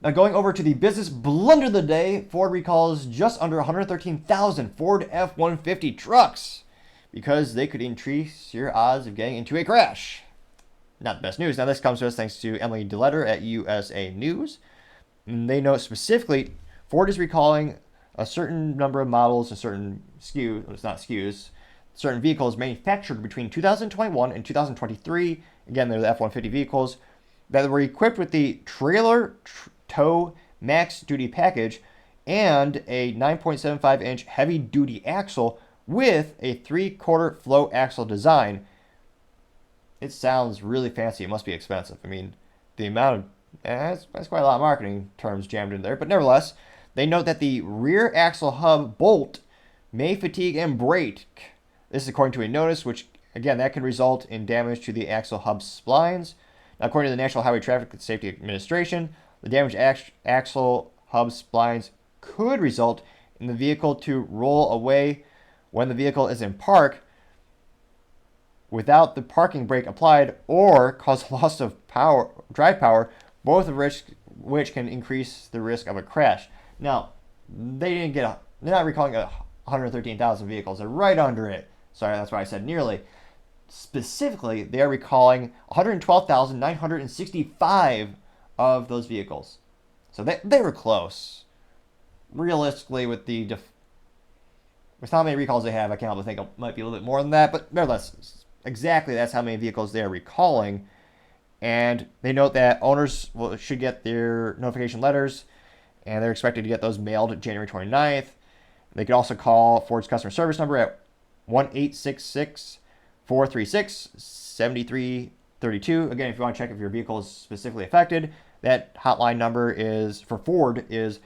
Now going over to the business blunder of the day, Ford recalls just under 113,000 Ford F-150 trucks because they could increase your odds of getting into a crash. Not the best news. Now this comes to us thanks to Emily DeLetter at USA News. And they note specifically Ford is recalling a certain number of models, a certain SKU, it's not SKUs, certain vehicles manufactured between 2021 and 2023. Again, they're the F-150 vehicles that were equipped with the trailer tow max duty package and a 9.75 inch heavy duty axle with a 3/4 float axle design. It sounds really fancy. It must be expensive. I mean, the amount of that's quite a lot of marketing terms jammed in there. But nevertheless, they note that the rear axle hub bolt may fatigue and break. This is according to a notice, which again that can result in damage to the axle hub splines. Now, according to the National Highway Traffic Safety Administration, the damaged axle hub splines could result in the vehicle to roll away when the vehicle is in park without the parking brake applied, or cause loss of drive power, both of which can increase the risk of a crash. Now, they're not recalling 113,000 vehicles. They're right under it. Sorry, that's why I said nearly. Specifically, they are recalling 112,965 of those vehicles. So they were close. Realistically, with how many recalls they have, I can't help but think it might be a little bit more than that, but nevertheless, exactly that's how many vehicles they are recalling. And they note that owners should get their notification letters, and they're expected to get those mailed January 29th. They could also call Ford's customer service number at 1-866-436-7332. Again, if you want to check if your vehicle is specifically affected, that hotline number is for Ford is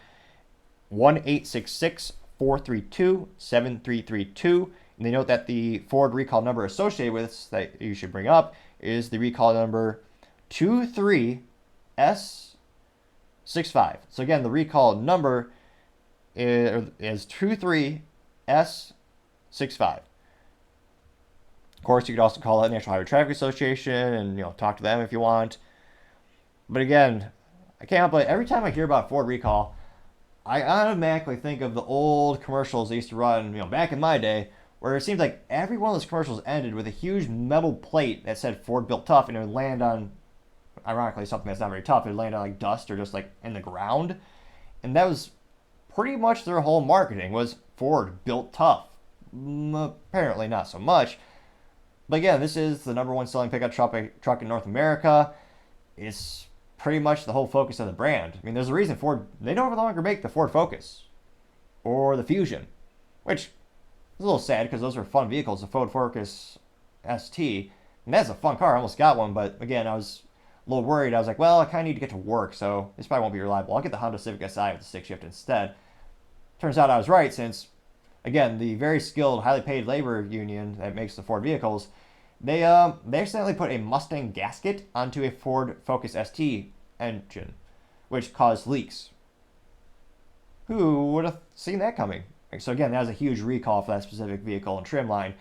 1-866-432-7332. And they note that the Ford recall number associated with this that you should bring up is the recall number 23S65. So again, the recall number is 23S65. Of course, you could also call that National Highway Traffic Association and talk to them if you want. But again, I can't help but every time I hear about Ford recall, I automatically think of the old commercials they used to run, back in my day, where it seems like every one of those commercials ended with a huge metal plate that said Ford built tough, and it would land on, ironically, something that's not very tough. It would land on like dust or just like in the ground, and that was pretty much their whole marketing was Ford built tough. Apparently not so much. But again, this is the number one selling pickup truck in North America. It's pretty much the whole focus of the brand. I mean, there's a reason Ford, they no longer make the Ford Focus or the Fusion, which is a little sad because those are fun vehicles, the Ford Focus ST. And that's a fun car. I almost got one, but again, I was a little worried. I was like, well, I kind of need to get to work, so this probably won't be reliable. I'll get the Honda Civic Si with the stick shift instead. Turns out I was right since, again, the very skilled, highly paid labor union that makes the Ford vehicles, they accidentally put a Mustang gasket onto a Ford Focus ST engine, which caused leaks. Who would have seen that coming? So again, that was a huge recall for that specific vehicle and trim line.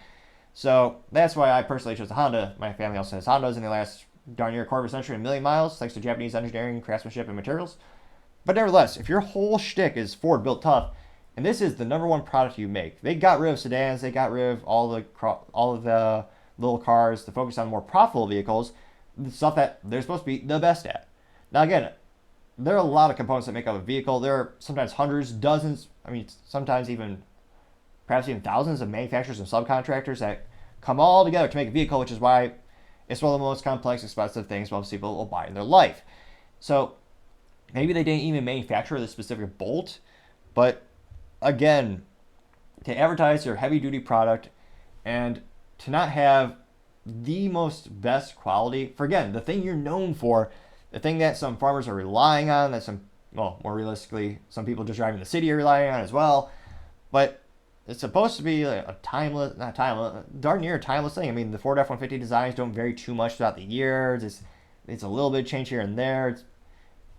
So that's why I personally chose the Honda. My family also has Hondas, and they last darn near a quarter of a century, 1,000,000 miles, thanks to Japanese engineering, craftsmanship, and materials. But nevertheless, if your whole shtick is Ford built tough, and this is the number one product you make, they got rid of sedans, they got rid of all of the little cars to focus on more profitable vehicles, the stuff that they're supposed to be the best at. Now again, there are a lot of components that make up a vehicle. There are sometimes hundreds, dozens, sometimes perhaps even thousands of manufacturers and subcontractors that come all together to make a vehicle, which is why it's one of the most complex, expensive things most people will buy in their life. So maybe they didn't even manufacture the specific bolt, but again, to advertise your heavy-duty product and to not have the most best quality, for again, the thing you're known for, the thing that some farmers are relying on, that more realistically, some people just driving the city are relying on as well, but it's supposed to be a darn near timeless thing. I mean, the Ford F-150 designs don't vary too much throughout the years. It's a little bit of change here and there.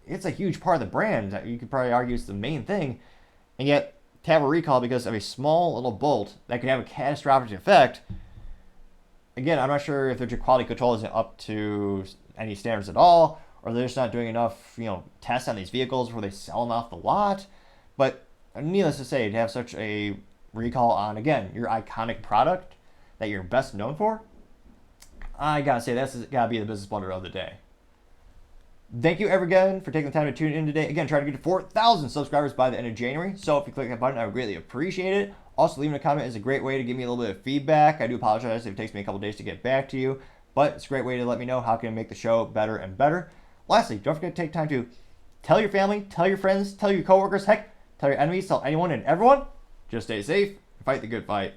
It's a huge part of the brand. You could probably argue it's the main thing, and yet to have a recall because of a small little bolt that could have a catastrophic effect. Again, I'm not sure if their quality control isn't up to any standards at all, or they're just not doing enough, tests on these vehicles before they sell them off the lot. But needless to say, to have such a recall on, again, your iconic product that you're best known for, I gotta say, that's gotta be the business blunder of the day. Thank you again for taking the time to tune in today. Again, trying to get to 4,000 subscribers by the end of January. So if you click that button, I would greatly appreciate it. Also, leaving a comment is a great way to give me a little bit of feedback. I do apologize if it takes me a couple days to get back to you, but it's a great way to let me know how can I make the show better and better. Lastly, don't forget to take time to tell your family, tell your friends, tell your coworkers, heck, tell your enemies, tell anyone and everyone. Just stay safe and fight the good fight.